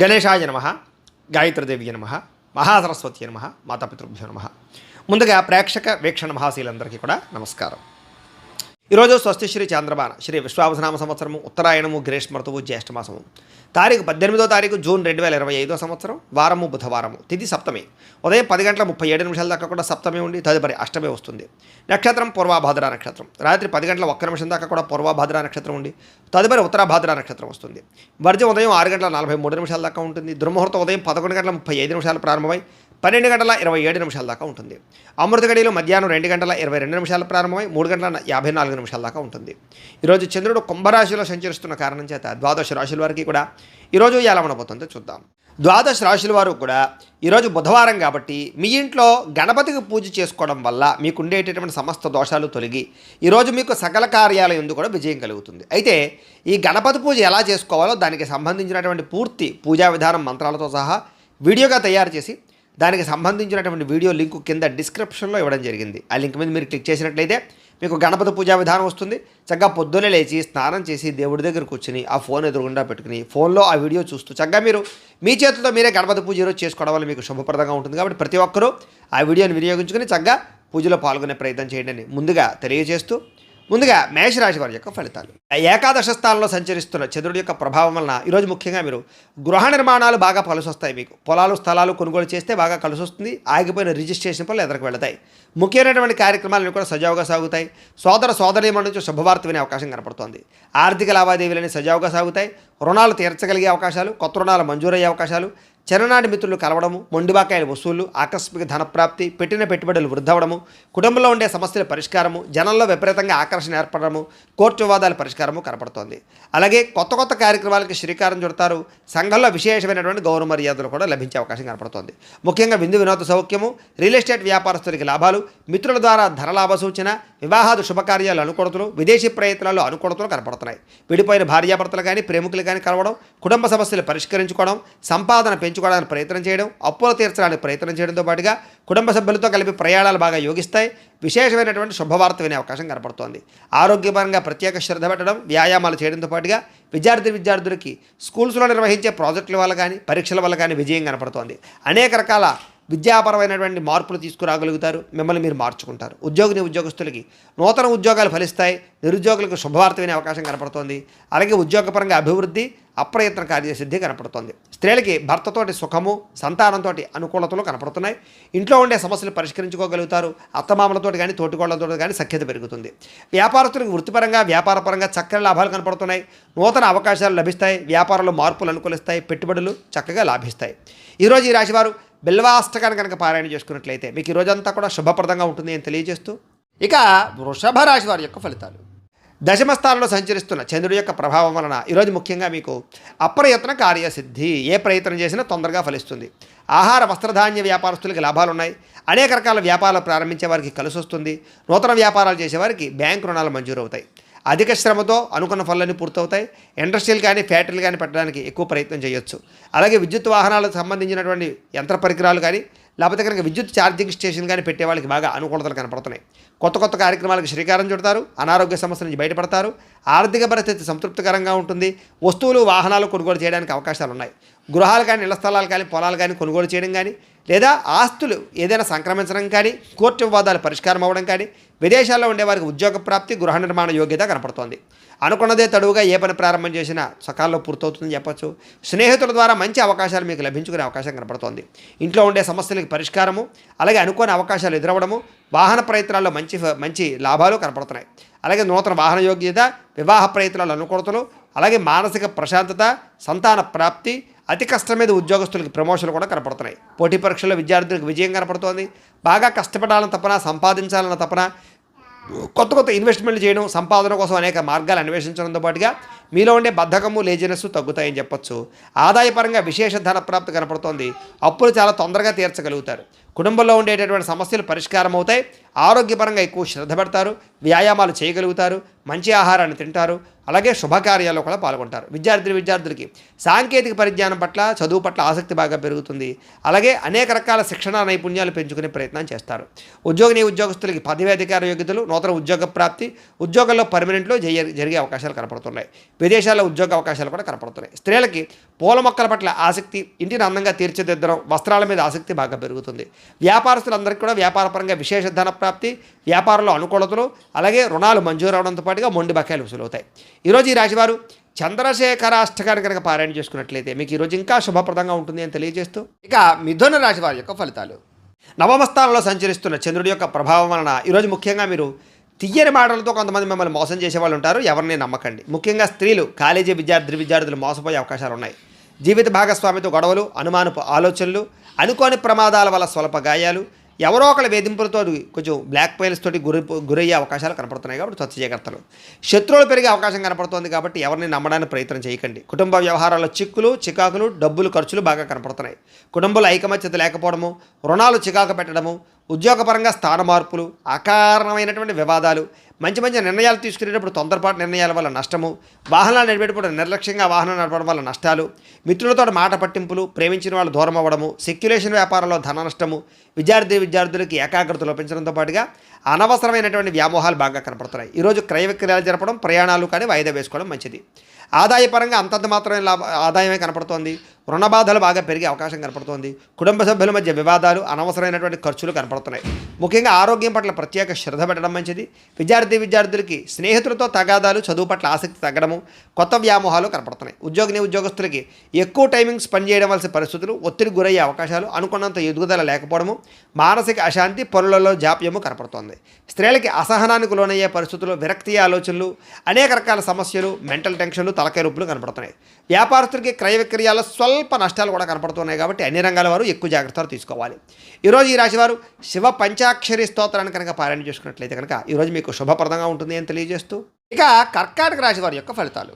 గణేశాయ నమః, గాయత్రీదేవి నమః, మహాసరస్వతి నమః, మాతాపితృభ్యో నమః. ముందుగా ప్రేక్షక వీక్షణ మహాశీలందరికీ కూడా నమస్కారం. ఈరోజు స్వస్తి శ్రీ చాంద్రమాన శ్రీ విశ్వావసనామ సంవత్సరము ఉత్తరాయణము గ్రీష్మ ఋతువు జ్యేష్ఠమాసము తారీఖు 18 జూన్ 2025 సంవత్సరం వారము బుధవారము తిథి సప్తమి ఉదయం 10:37 దాకా కూడా సప్తమి ఉండి తదుపరి అష్టమి వస్తుంది. నక్షత్రం పూర్వభాద్ర నక్షత్రం రాత్రి 10:01 దాకా కూడా పూర్వభాద్ర నక్షత్రం ఉండి తదుపరి ఉత్తరాభాద్ర నక్షత్రం వస్తుంది. వర్జం ఉదయం 6:43 దాకా ఉంటుంది. దుర్ముహూర్తం ఉదయం 11:35 ప్రారంభమై 12:27 దాకా ఉంటుంది. అమృత గడియలు మధ్యాహ్నం 2:22 ప్రారంభమై 3:54 దాకా ఉంటుంది. ఈరోజు చంద్రుడు కుంభరాశిలో సంచరిస్తున్న కారణం చేత ద్వాదశ రాశుల వారికి కూడా ఈరోజు ఎలా ఉండబోతుందో చూద్దాం. ద్వాదశ రాశుల వారు కూడా ఈరోజు బుధవారం కాబట్టి మీ ఇంట్లో గణపతికి పూజ చేసుకోవడం వల్ల మీకు ఉండేటటువంటి సమస్త దోషాలు తొలగి ఈరోజు మీకు సకల కార్యాలయం ఎందుకు కూడా విజయం కలుగుతుంది. అయితే ఈ గణపతి పూజ ఎలా చేసుకోవాలో దానికి సంబంధించినటువంటి పూర్తి పూజా విధానం మంత్రాలతో సహా వీడియోగా తయారు చేసి దానికి సంబంధించినటువంటి వీడియో లింకు కింద డిస్క్రిప్షన్లో ఇవ్వడం జరిగింది. ఆ లింక్ మీద మీరు క్లిక్ చేసినట్లయితే మీకు గణపతి పూజా విధానం వస్తుంది. చక్కగా పొద్దున్నే లేచి స్నానం చేసి దేవుడి దగ్గర కూర్చుని ఆ ఫోన్ ఎదురుగుండా పెట్టుకుని ఫోన్లో ఆ వీడియో చూస్తూ చక్కగా మీరు మీ చేతులతో మీరే గణపతి పూజ ఈరోజు చేసుకోవడం వల్ల మీకు శుభప్రదంగా ఉంటుంది. కాబట్టి ప్రతి ఒక్కరూ ఆ వీడియోని వినియోగించుకుని చక్కగా పూజలో పాల్గొనే ప్రయత్నం చేయండి అని ముందుగా తెలియజేస్తూ ముందుగా మేషరాశి వారి యొక్క ఫలితాలు. ఏకాదశ స్థానంలో సంచరిస్తున్న చంద్రుడి యొక్క ప్రభావం వలన ఈరోజు ముఖ్యంగా మీరు గృహ నిర్మాణాలు బాగా కలిసి వస్తాయి. మీకు పొలాలు స్థలాలు కొనుగోలు చేస్తే బాగా కలిసి వస్తుంది. ఆగిపోయిన రిజిస్ట్రేషన్ పనులు ఎదురుకు వెళతాయి. ముఖ్యమైనటువంటి కార్యక్రమాలను కూడా సజావుగా సాగుతాయి. సోదర సోదరీమణుల నుంచి శుభవార్త వినే అవకాశం కనపడుతోంది. ఆర్థిక లావాదేవీలని సజావుగా సాగుతాయి. రుణాలు తీర్చగలిగే అవకాశాలు, కొత్త రుణాలు మంజూరయ్యే అవకాశాలు, చిన్ననాటి మిత్రులు కలవడము, మొండిబాకాయల వసూళ్లు, ఆకస్మిక ధనప్రాప్తి, పెట్టిన పెట్టుబడులు వృద్ధవడము, కుటుంబంలో ఉండే సమస్యల పరిష్కారము, జనంలో విపరీతంగా ఆకర్షణ ఏర్పడము, కోర్టు వివాదాల పరిష్కారము కనపడుతోంది. అలాగే కొత్త కార్యక్రమాలకి శ్రీకారం చుడతారు. సంఘంలో విశేషమైనటువంటి గౌరవ మర్యాదలు కూడా లభించే అవకాశం కనపడుతోంది. ముఖ్యంగా విందు వినోద సౌఖ్యము, రియల్ ఎస్టేట్ వ్యాపారస్తులకి లాభాలు, మిత్రుల ద్వారా ధనలాభ సూచన, వివాహాది శుభకార్యాలు అనుకూలతలు, విదేశీ ప్రయత్నాలు అనుకూలతలు కనపడుతున్నాయి. విడిపోయిన భార్యాభర్తలు కానీ ప్రేమికులు కానీ కలవడం, కుటుంబ సమస్యలు పరిష్కరించుకోవడం, సంపాదన పెంచుకోవడానికి ప్రయత్నం చేయడం, అప్పులు తీర్చడానికి ప్రయత్నం చేయడంతో పాటుగా కుటుంబ సభ్యులతో కలిపి ప్రయాణాలు బాగా యోగిస్తాయి. విశేషమైనటువంటి శుభవార్త వినే అవకాశం కనపడుతోంది. ఆరోగ్యపరంగా ప్రత్యేక శ్రద్ధ పెట్టడం, వ్యాయామాలు చేయడంతో పాటుగా విద్యార్థులకి స్కూల్స్లో నిర్వహించే ప్రాజెక్టుల వల్ల కానీ పరీక్షల వల్ల కానీ విజయం కనపడుతోంది. అనేక రకాల విద్యాపరమైనటువంటి మార్పులు తీసుకురాగలుగుతారు. మిమ్మల్ని మీరు మార్చుకుంటారు. ఉద్యోగస్తులకి నూతన ఉద్యోగాలు ఫలిస్తాయి. నిరుద్యోగులకు శుభవార్త వినే అవకాశం కనపడుతోంది. అలాగే ఉద్యోగపరంగా అభివృద్ధి, అప్రయత్న కార్యసిద్ధి కనపడుతోంది. స్త్రీలకి భర్తతోటి సుఖము, సంతానంతో అనుకూలతలు కనపడుతున్నాయి. ఇంట్లో ఉండే సమస్యలు పరిష్కరించుకోగలుగుతారు. అత్తమామలతో కానీ తోటికోళ్లతో కానీ సఖ్యత పెరుగుతుంది. వ్యాపారస్తులకు వృత్తిపరంగా వ్యాపారపరంగా చక్కని లాభాలు కనపడుతున్నాయి. నూతన అవకాశాలు లభిస్తాయి. వ్యాపారంలో మార్పులు అనుకూలిస్తాయి. పెట్టుబడులు చక్కగా లాభిస్తాయి. ఈరోజు ఈ రాశివారు బిల్వాష్టకాన్ని కనుక పారాయణ చేసుకున్నట్లయితే మీకు ఈ రోజంతా కూడా శుభప్రదంగా ఉంటుంది అని తెలియజేస్తూ ఇక వృషభ రాశి వారి యొక్క ఫలితాలు. దశమ స్థానంలో సంచరిస్తున్న చంద్రుడి యొక్క ప్రభావం వలన ఈరోజు ముఖ్యంగా మీకు అప్రయత్న కార్యసిద్ధి. ఏ ప్రయత్నం చేసినా తొందరగా ఫలిస్తుంది. ఆహార వస్త్రధాన్య వ్యాపారస్తులకి లాభాలు ఉన్నాయి. అనేక రకాల వ్యాపారాలు ప్రారంభించే వారికి కలిసి వస్తుంది. నూతన వ్యాపారాలు చేసేవారికి బ్యాంకు రుణాలు మంజూరు అవుతాయి. అధిక శ్రమతో అనుకున్న పనులన్నీ పూర్తవుతాయి. ఇండస్ట్రీలు కానీ ఫ్యాక్టరీలు కానీ పెట్టడానికి ఎక్కువ ప్రయత్నం చేయొచ్చు. అలాగే విద్యుత్ వాహనాలకు సంబంధించినటువంటి యంత్ర పరికరాలు కానీ లేకపోతే కనుక విద్యుత్ ఛార్జింగ్ స్టేషన్ కానీ పెట్టే వాళ్ళకి బాగా అనుకూలతలు కనపడుతున్నాయి. కొత్త కార్యక్రమాలకు శ్రీకారం చుడతారు. అనారోగ్య సమస్యల నుంచి బయటపడతారు. ఆర్థిక పరిస్థితి సంతృప్తికరంగా ఉంటుంది. వస్తువులు వాహనాలు కొనుగోలు చేయడానికి అవకాశాలు ఉన్నాయి. గృహాలు కానీ ఇళ్ల స్థలాలు కానీ పొలాలు కానీ కొనుగోలు చేయడం కానీ లేదా ఆస్తులు ఏదైనా సంక్రమించడం కానీ కోర్టు వివాదాలు పరిష్కారం అవ్వడం కానీ విదేశాల్లో ఉండేవారికి ఉద్యోగ ప్రాప్తి, గృహ నిర్మాణ యోగ్యత కనపడుతోంది. అనుకున్నదే తడువుగా ఏ పని ప్రారంభం చేసినా సకాలంలో పూర్తవుతుందని చెప్పచ్చు. స్నేహితుల ద్వారా మంచి అవకాశాలు మీకు లభించుకునే అవకాశం కనపడుతోంది. ఇంట్లో ఉండే సమస్యలకు పరిష్కారము, అలాగే అనుకోని అవకాశాలు ఎదురవ్వడము, వాహన ప్రయత్నాల్లో మంచి లాభాలు కనపడుతున్నాయి. అలాగే నూతన వాహన యోగ్యత, వివాహ ప్రయత్నాలు అనుకూలతలు, అలాగే మానసిక ప్రశాంతత, సంతాన ప్రాప్తి, అతి కష్టం మీద ఉద్యోగస్తులకు ప్రమోషన్లు కూడా కనపడుతున్నాయి. పోటీ పరీక్షల్లో విద్యార్థులకు విజయం కనపడుతోంది. బాగా కష్టపడాలని తపన, సంపాదించాలన్న తపన, కొత్త ఇన్వెస్ట్మెంట్లు చేయడం, సంపాదన కోసం అనేక మార్గాలు అన్వేషించడంతో పాటుగా మీలో ఉండే బద్ధకము, లేజినెస్ తగ్గుతాయని చెప్పొచ్చు. ఆదాయపరంగా విశేష ధన ప్రాప్తి కనపడుతోంది. అప్పులు చాలా తొందరగా తీర్చగలుగుతారు. కుటుంబంలో ఉండేటటువంటి సమస్యలు పరిష్కారం అవుతాయి. ఆరోగ్యపరంగా ఎక్కువ శ్రద్ధ పెడతారు. వ్యాయామాలు చేయగలుగుతారు. మంచి ఆహారాన్ని తింటారు. అలాగే శుభకార్యాల్లో కూడా పాల్గొంటారు. విద్యార్థులకి సాంకేతిక పరిజ్ఞానం పట్ల, చదువు పట్ల ఆసక్తి బాగా పెరుగుతుంది. అలాగే అనేక రకాల శిక్షణ నైపుణ్యాలు పెంచుకునే ప్రయత్నం చేస్తారు. ఉద్యోగస్తులకి పదవి అధికార యోగ్యతలు, నూతన ఉద్యోగ ప్రాప్తి, ఉద్యోగంలో పర్మనెంట్లో జరిగే అవకాశాలు కనపడుతున్నాయి. విదేశాల్లో ఉద్యోగ అవకాశాలు కూడా కనపడుతున్నాయి. స్త్రీలకి పూల మొక్కల పట్ల ఆసక్తి, ఇంటిని అందంగా తీర్చిదిద్దడం, వస్త్రాల మీద ఆసక్తి బాగా పెరుగుతుంది. వ్యాపారస్తులందరికీ కూడా వ్యాపారపరంగా విశేష ధన ప్రాప్తి, వ్యాపారంలో అనుకూలతలు, అలాగే రుణాలు మంజూరు అవడంతో పాటుగా మొండి బకాయిలు వసూలవుతాయి. ఈరోజు ఈ రాశివారు చంద్రశేఖర అష్టకాన్ని కనుక పారాయణ చేసుకున్నట్లయితే మీకు ఈరోజు ఇంకా శుభప్రదంగా ఉంటుంది అని తెలియజేస్తూ, ఇక మిథున రాశి వారి యొక్క ఫలితాలు. నవమ స్థానంలో సంచరిస్తున్న చంద్రుడి యొక్క ప్రభావం వలన ఈరోజు ముఖ్యంగా మీరు తియ్యని మాటలతో కొంతమంది మిమ్మల్ని మోసం చేసే వాళ్ళు ఉంటారు. ఎవరిని నమ్మకండి. ముఖ్యంగా స్త్రీలు, కాలేజీ విద్యార్థులు మోసపోయే అవకాశాలు ఉన్నాయి. జీవిత భాగస్వామితో గొడవలు, అనుమానపు ఆలోచనలు, అనుకోని ప్రమాదాల వల్ల స్వల్ప గాయాలు, ఎవరో ఒకళ్ళ వేధింపులతో కొంచెం బ్లాక్ మెయిల్స్ తోటి గురయ్యే అవకాశాలు కనపడుతున్నాయి. కాబట్టి స్వచ్ఛ జాగ్రత్తలు. శత్రువులు పెరిగే అవకాశం కనపడుతుంది. కాబట్టి ఎవరిని నమ్మడానికి ప్రయత్నం చేయకండి. కుటుంబ వ్యవహారాల్లో చికాకులు, డబ్బులు ఖర్చులు బాగా కనపడుతున్నాయి. కుటుంబంలో ఐకమత్యత లేకపోవడము, రుణాలు చికాకు పెట్టడము, ఉద్యోగపరంగా స్థాన మార్పులు, అకారణమైనటువంటి వివాదాలు, మంచి నిర్ణయాలు తీసుకునేటప్పుడు తొందరపాటు నిర్ణయాల వల్ల నష్టము, వాహనాలు నడిపేటప్పుడు నిర్లక్ష్యంగా వాహనం నడపడం వల్ల నష్టాలు, మిత్రులతో మాట పట్టింపులు, ప్రేమించిన వాళ్ళు దూరం అవ్వడము, సెక్యులేషన్ వ్యాపారంలో ధన నష్టము, విద్యార్థులకి ఏకాగ్రత లోపించడంతో పాటుగా అనవసరమైనటువంటి వ్యామోహాలు బాగా కనపడుతున్నాయి. ఈరోజు క్రయ విక్రయాలు జరపడం, ప్రయాణాలు కానీ వాయిదా వేసుకోవడం మంచిది. ఆదాయపరంగా అంతంత మాత్రమే ఆదాయమే కనపడుతోంది. రుణ బాధలు బాగా పెరిగే అవకాశం కనపడుతోంది. కుటుంబ సభ్యుల మధ్య వివాదాలు, అనవసరమైనటువంటి ఖర్చులు కనపడుతున్నాయి. ముఖ్యంగా ఆరోగ్యం పట్ల ప్రత్యేక శ్రద్ధ పెట్టడం మంచిది. విద్యార్థులకి స్నేహితులతో తగాదాలు, చదువు పట్ల ఆసక్తి తగ్గడము, కొత్త వ్యామోహాలు కనపడుతున్నాయి. ఉద్యోగస్తులకి ఎక్కువ టైమింగ్ స్పెండ్ చేయడం వలసిన పరిస్థితులు, ఒత్తిడికి గురయ్యే అవకాశాలు, అనుకున్నంత ఎదుగుదల లేకపోవడము, మానసిక అశాంతి, పనులలో జాప్యము కనపడుతోంది. స్త్రీలకి అసహనానికి లోనయ్యే పరిస్థితులు, విరక్తి ఆలోచనలు, అనేక రకాల సమస్యలు, మెంటల్ టెన్షన్లు, తలకాయ రొప్పులు కనపడుతున్నాయి. వ్యాపారస్తులకి క్రయ విక్రయాల్లో స్వల్ప నష్టాలు కూడా కనపడుతున్నాయి. కాబట్టి అన్ని రంగాల వారు ఎక్కువ జాగ్రత్తలు తీసుకోవాలి. ఈరోజు ఈ రాశివారు శివ పంచాక్షరి స్తోత్రాన్ని కనుక పారాయణ చేసుకున్నట్లయితే కనుక ఈరోజు మీకు శుభప్రదంగా ఉంటుంది అని తెలియజేస్తూ, ఇక కర్కాటక రాశి వారి యొక్క ఫలితాలు.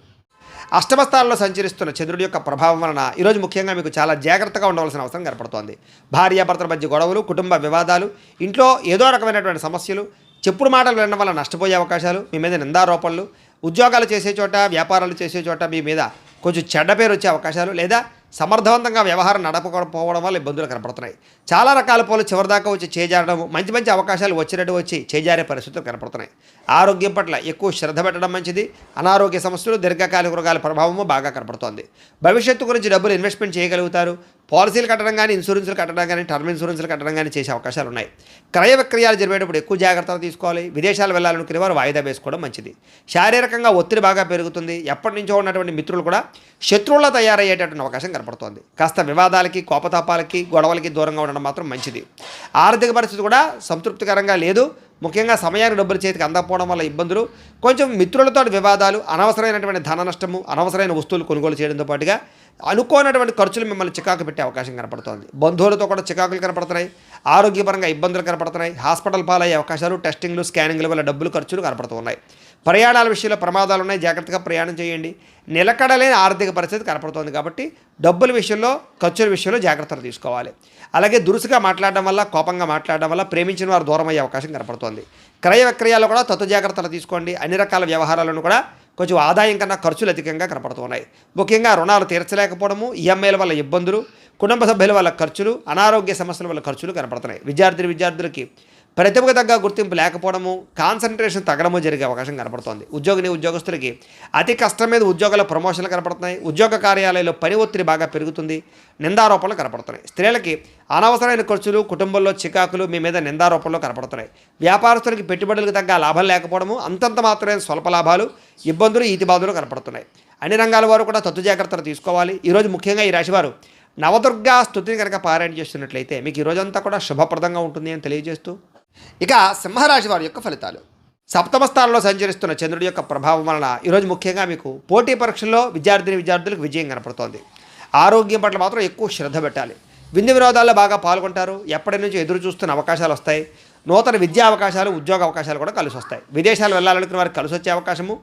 అష్టమ స్థానంలో సంచరిస్తున్న చంద్రుడి యొక్క ప్రభావం వలన ఈరోజు ముఖ్యంగా మీకు చాలా జాగ్రత్తగా ఉండవలసిన అవసరం కనపడుతోంది. భార్యాభర్తల మధ్య గొడవలు, కుటుంబ వివాదాలు, ఇంట్లో ఏదో రకమైనటువంటి సమస్యలు, చెప్పుడు మాటలు వినడం వల్ల నష్టపోయే అవకాశాలు, మీ మీద నిందారోపణలు, ఉద్యోగాలు చేసే చోట, వ్యాపారాలు చేసే చోట మీ మీద కొంచెం చెడ్డ పేరు వచ్చే అవకాశాలు, లేదా సమర్థవంతంగా వ్యవహారం నడపకపోవడం వల్ల ఇబ్బందులు కనపడుతున్నాయి. చాలా రకాల పనులు చివరిదాకా వచ్చి చేజారడం, మంచి అవకాశాలు వచ్చినట్టు వచ్చి చేజారే పరిస్థితులు కనపడుతున్నాయి. ఆరోగ్యం పట్ల ఎక్కువ శ్రద్ధ పెట్టడం మంచిది. అనారోగ్య సమస్యలు, దీర్ఘకాలిక రోగాల ప్రభావము బాగా కనపడుతోంది. భవిష్యత్తు గురించి డబ్బులు ఇన్వెస్ట్మెంట్ చేయగలుగుతారు. పాలసీలు కట్టడం కానీ, ఇన్సూరెన్స్లు కట్టడం కానీ, టర్మ్ ఇన్సూరెన్స్లు కట్టడం కానీ చేసే అవకాశాలు ఉన్నాయి. క్రయ విక్రయాలు జరిగేటప్పుడు ఎక్కువ జాగ్రత్తలు తీసుకోవాలి. విదేశాలు వెళ్ళాలనుకునే వారు వాయిదా వేసుకోవడం మంచిది. శారీరకంగా ఒత్తిడి బాగా పెరుగుతుంది. ఎప్పటి నుంచో ఉన్నటువంటి మిత్రులు కూడా శత్రువులా తయారయ్యేటటువంటి అవకాశం కనపడుతోంది. కాస్త వివాదాలకి, కోపతాపాలకి, గొడవలకి దూరంగా ఉండడం మాత్రం మంచిది. ఆర్థిక పరిస్థితి కూడా సంతృప్తికరంగా లేదు. ముఖ్యంగా సమయానికి డబ్బులు చేతికి అందకపోవడం వల్ల ఇబ్బందులు, కొంచెం మిత్రులతో వివాదాలు, అనవసరమైనటువంటి ధన నష్టము, అనవసరమైన వస్తువులు కొనుగోలు చేయడంతో పాటుగా అనుకోనటువంటి ఖర్చులు మిమ్మల్ని చికాకు పెట్టే అవకాశం కనపడుతోంది. బంధువులతో కూడా చికాకులు కనపడుతున్నాయి. ఆరోగ్యపరంగా ఇబ్బందులు కనపడుతున్నాయి. హాస్పిటల్ పాలయ్యే అవకాశాలు, టెస్టింగ్లు, స్కానింగ్ల వల్ల డబ్బులు ఖర్చులు కనపడుతున్నాయి. ప్రయాణాల విషయంలో ప్రమాదాలు ఉన్నాయి. జాగ్రత్తగా ప్రయాణం చేయండి. నిలకడలేని ఆర్థిక పరిస్థితి కనపడుతోంది. కాబట్టి డబ్బుల విషయంలో, ఖర్చుల విషయంలో జాగ్రత్తలు తీసుకోవాలి. అలాగే దురుసుగా మాట్లాడడం వల్ల, కోపంగా మాట్లాడడం వల్ల ప్రేమించిన వారు దూరం అయ్యే అవకాశం కనపడుతోంది. క్రయ విక్రయాల్లో కూడా తత్వ జాగ్రత్తలు తీసుకోండి. అన్ని రకాల వ్యవహారాలను కూడా కొంచెం ఆదాయం కన్నా ఖర్చులు అధికంగా కనపడుతున్నాయి. ముఖ్యంగా రుణాలు తీర్చలేకపోవడము, ఈఎంఐల వల్ల ఇబ్బందులు, కుటుంబ సభ్యుల వల్ల ఖర్చులు, అనారోగ్య సమస్యల వల్ల ఖర్చులు కనపడుతున్నాయి. విద్యార్థులకి ప్రతిభకు తగ్గ గుర్తింపు లేకపోవడము, కాన్సన్ట్రేషన్ తగ్గడము జరిగే అవకాశం కనపడుతోంది. ఉద్యోగస్తులకి అతి కష్టం మీద ఉద్యోగాల ప్రమోషన్లు కనపడుతున్నాయి. ఉద్యోగ కార్యాలయంలో పని ఒత్తిడి బాగా పెరుగుతుంది. నిందారోపణలు కనపడుతున్నాయి. స్త్రీలకి అనవసరమైన ఖర్చులు, కుటుంబంలో చికాకులు, మీ మీద నిందారోపణలు కనపడుతున్నాయి. వ్యాపారస్తులకి పెట్టుబడులకు తగ్గ లాభం లేకపోవడము, అంతంత మాత్రమే స్వల్ప లాభాలు, ఇబ్బందులు, ఈతిబాధలు కనపడుతున్నాయి. అన్ని రంగాల వారు కూడా తత్తు జాగ్రత్తలు తీసుకోవాలి. ఈరోజు ముఖ్యంగా ఈ రాశివారు నవదుర్గా స్తుతిని కనుక పారాయణ చేస్తున్నట్లయితే మీకు ఈ రోజంతా కూడా శుభప్రదంగా ఉంటుంది అని తెలియజేస్తూ, ఇక సింహరాశి వారి యొక్క ఫలితాలు. సప్తమ స్థానంలో సంచరిస్తున్న చంద్రుడి యొక్క ప్రభావం వలన ఈరోజు ముఖ్యంగా మీకు పోటీ పరీక్షల్లో విద్యార్థులకు విజయం కనపడుతోంది. ఆరోగ్యం పట్ల మాత్రం ఎక్కువ శ్రద్ధ పెట్టాలి. విందు వినోదాల్లో బాగా పాల్గొంటారు. ఎప్పటి నుంచి ఎదురు చూస్తున్న అవకాశాలు వస్తాయి. నూతన విద్యా అవకాశాలు, ఉద్యోగ అవకాశాలు కూడా కలిసి వస్తాయి. విదేశాలు వెళ్ళాలనుకున్న వారికి కలిసి వచ్చే అవకాశము,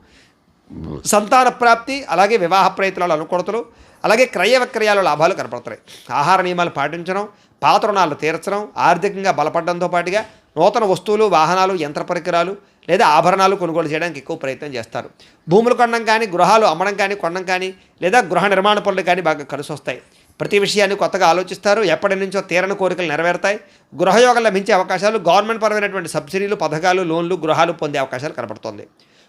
సంతాన ప్రాప్తి, అలాగే వివాహ ప్రయత్నాలు అనుకూలతలు, అలాగే క్రయ విక్రయాలు లాభాలు కనపడుతున్నాయి. ఆహార నియమాలు పాటించడం, పాత రుణాలు తీర్చడం, ఆర్థికంగా బలపడడంతో పాటుగా నూతన వస్తువులు, వాహనాలు, యంత్ర పరికరాలు, లేదా ఆభరణాలు కొనుగోలు చేయడానికి ఎక్కువ ప్రయత్నం చేస్తారు. భూములు కొనడం కానీ, గృహాలు అమ్మడం కానీ, కొనడం కానీ, లేదా గృహ నిర్మాణ పనులు కానీ బాగా కలిసి వస్తాయి. ప్రతి విషయాన్ని కొత్తగా ఆలోచిస్తారు. ఎప్పటి నుంచో తీరని కోరికలు నెరవేరుతాయి. గృహయోగం లభించే అవకాశాలు, గవర్నమెంట్ పరమైనటువంటి సబ్సిడీలు, పథకాలు, లోన్లు, గృహాలు పొందే అవకాశాలు కనపడుతుంది.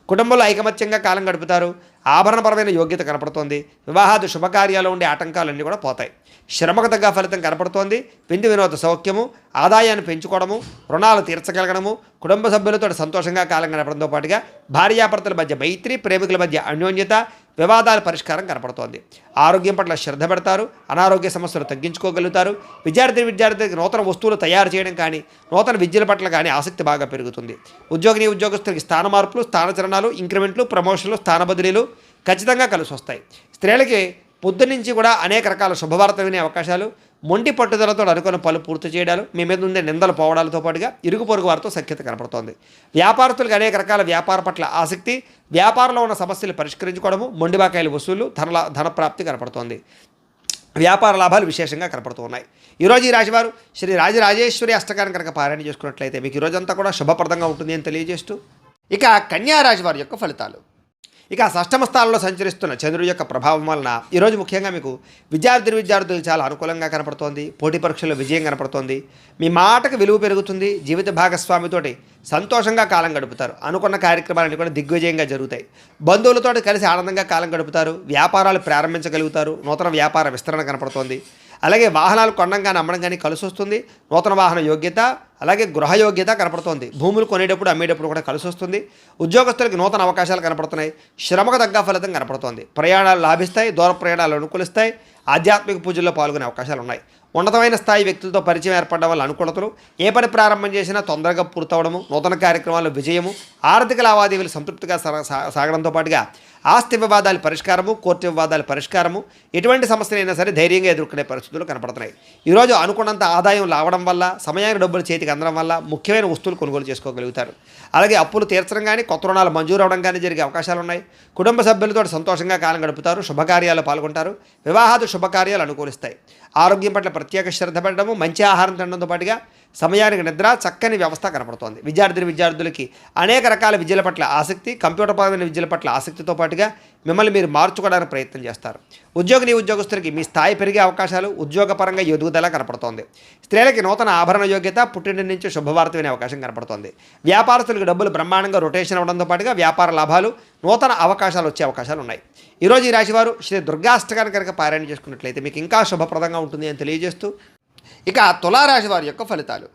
కుటుంబంలో ఐకమత్యంగా కాలం గడుపుతారు. ఆభరణపరమైన యోగ్యత కనపడుతోంది. వివాహాది శుభకార్యాలు ఉండే ఆటంకాలన్నీ కూడా పోతాయి. శ్రమకు తగ్గ ఫలితం కనపడుతోంది. విందు వినోద సౌఖ్యము, ఆదాయాన్ని పెంచుకోవడము, రుణాలు తీర్చగలగడము, కుటుంబ సభ్యులతో సంతోషంగా కాలం గడపడంతో పాటుగా భార్యాభర్తల మధ్య మైత్రి, ప్రేమికుల మధ్య అన్యోన్యత, వివాదాల పరిష్కారం కనపడుతోంది. ఆరోగ్యం పట్ల శ్రద్ధ పెడతారు. అనారోగ్య సమస్యలు తగ్గించుకోగలుగుతారు. విద్యార్థులకు నూతన వస్తువులు తయారు చేయడం కానీ, నూతన విద్యల పట్ల కానీ ఆసక్తి బాగా పెరుగుతుంది. ఉద్యోగస్తులకి స్థాన మార్పులు, స్థానచలనాలు, ఇంక్రిమెంట్లు, ప్రమోషన్లు, స్థాన బదిలీలు ఖచ్చితంగా కలిసి వస్తాయి. స్త్రీలకి పొద్దున్నుంచి కూడా అనేక రకాల శుభవార్త వినే అవకాశాలు, మొండి పట్టుదలతో అనుకున్న పనులు పూర్తి చేయడాలు, మీ మీద ఉండే నిందలు పోవడాలతో పాటుగా ఇరుగు పొరుగు వారితో సఖ్యత కనపడుతోంది. వ్యాపారస్తులకు అనేక రకాల వ్యాపార పట్ల ఆసక్తి, వ్యాపారంలో ఉన్న సమస్యలు పరిష్కరించుకోవడము, మొండి బాకాయల వసూళ్లు, ధనప్రాప్తి కనపడుతోంది. వ్యాపార లాభాలు విశేషంగా కనపడుతున్నాయి. ఈరోజు ఈ రాశివారు శ్రీ రాజరాజేశ్వరి అష్టకాన్ని కనుక పారాయణ చేసుకున్నట్లయితే మీకు ఈరోజంతా కూడా శుభప్రదంగా ఉంటుంది అని తెలియజేస్తూ, ఇక కన్యా రాశి వారి యొక్క ఫలితాలు. ఇక షష్టమ స్థానంలో సంచరిస్తున్న చంద్రుడి యొక్క ప్రభావం వలన ఈరోజు ముఖ్యంగా మీకు విద్యార్థులు చాలా అనుకూలంగా కనపడుతోంది. పోటీ పరీక్షల్లో విజయం కనపడుతోంది. మీ మాటకు విలువ పెరుగుతుంది. జీవిత భాగస్వామితోటి సంతోషంగా కాలం గడుపుతారు. అనుకున్న కార్యక్రమాలన్నీ కూడా దిగ్విజయంగా జరుగుతాయి. బంధువులతో కలిసి ఆనందంగా కాలం గడుపుతారు. వ్యాపారాలు ప్రారంభించగలుగుతారు. నూతన వ్యాపార విస్తరణ కనపడుతోంది. అలాగే వాహనాలు కొనడం కానీ, అమ్మడం కానీ కలిసి వస్తుంది. నూతన వాహన యోగ్యత, అలాగే గృహ యోగ్యత కనపడుతోంది. భూములు కొనేటప్పుడు, అమ్మేటప్పుడు కూడా కలిసి వస్తుంది. ఉద్యోగస్తులకు నూతన అవకాశాలు కనపడుతున్నాయి. శ్రమకు తగ్గ ఫలితం కనపడుతోంది. ప్రయాణాలు లాభిస్తాయి. దూర ప్రయాణాలు అనుకూలిస్తాయి. ఆధ్యాత్మిక పూజల్లో పాల్గొనే అవకాశాలు ఉన్నాయి. ఉన్నతమైన స్థాయి వ్యక్తులతో పరిచయం ఏర్పడడం వల్ల అనుకూలతలు, ఏ పని ప్రారంభం చేసినా తొందరగా పూర్తవడము, నూతన కార్యక్రమాల్లో విజయము, ఆర్థిక లావాదేవీలు సంతృప్తిగా సాగడంతో పాటుగా ఆస్తి వివాదాల పరిష్కారము, కోర్టు వివాదాల పరిష్కారము, ఎటువంటి సమస్యలైనా సరే ధైర్యంగా ఎదుర్కొనే పరిస్థితులు కనపడుతున్నాయి. ఈరోజు అనుకున్నంత ఆదాయం రావడం వల్ల, సమయానికి డబ్బులు చేతికి అందడం వల్ల ముఖ్యమైన వస్తువులు కొనుగోలు చేసుకోగలుగుతారు. అలాగే అప్పులు తీర్చడం కానీ, కొత్త రుణాలు మంజూరు అవడం కానీ జరిగే అవకాశాలు ఉన్నాయి. కుటుంబ సభ్యులతో సంతోషంగా కాలం గడుపుతారు. శుభకార్యాలు పాల్గొంటారు. వివాహాది శుభకార్యాలు అనుకూలిస్తాయి. ఆరోగ్యం పట్ల ప్రత్యేక శ్రద్ధ పెట్టడము, మంచి ఆహారం తినడంతో పాటుగా సమయానికి నిద్ర, చక్కని వ్యవస్థ కనపడుతోంది. విద్యార్థులకి అనేక రకాల విద్యల పట్ల ఆసక్తి, కంప్యూటర్ పరమైన విద్యల పట్ల ఆసక్తితో పాటుగా మిమ్మల్ని మీరు మార్చుకోవడానికి ప్రయత్నం చేస్తారు. ఉద్యోగస్తులకి మీ స్థాయి పెరిగే అవకాశాలు, ఉద్యోగపరంగా ఎదుగుదల కనపడుతోంది. స్త్రీలకి నూతన ఆభరణ యోగ్యత, పుట్టింటి నుంచి శుభవార్త వినే అవకాశం కనపడుతోంది. వ్యాపారస్తులకు డబ్బులు బ్రహ్మాండంగా రొటేషన్ అవడంతో పాటుగా వ్యాపార లాభాలు, నూతన అవకాశాలు వచ్చే అవకాశాలు ఉన్నాయి. ఈరోజు ఈ రాశివారు శ్రీ దుర్గాష్టకాన్ని కనుక పారాయణ చేసుకున్నట్లయితే మీకు ఇంకా శుభప్రదంగా ఉంటుంది అని తెలియజేస్తూ, ఇక తులారాశి వారి యొక్క ఫలితాలు.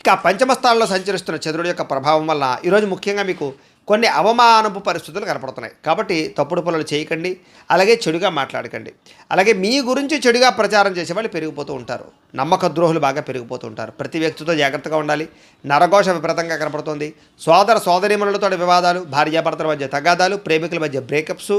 ఇక పంచమ స్థానంలో సంచరిస్తున్న చంద్రుడి యొక్క ప్రభావం వల్ల ఈరోజు ముఖ్యంగా మీకు కొన్ని అవమానపు పరిస్థితులు కనపడుతున్నాయి. కాబట్టి తప్పుడు పనులు చేయకండి. అలాగే చెడుగా మాట్లాడకండి. అలాగే మీ గురించి చెడుగా ప్రచారం చేసే వాళ్ళు పెరిగిపోతూ ఉంటారు. నమ్మక ద్రోహులు బాగా పెరిగిపోతూ ఉంటారు. ప్రతి వ్యక్తితో జాగ్రత్తగా ఉండాలి. నరఘోష విపరీతంగా కనపడుతుంది. సోదరీమణులతో వివాదాలు, భార్యాభర్తల మధ్య తగాదాలు, ప్రేమికుల మధ్య బ్రేకప్స్,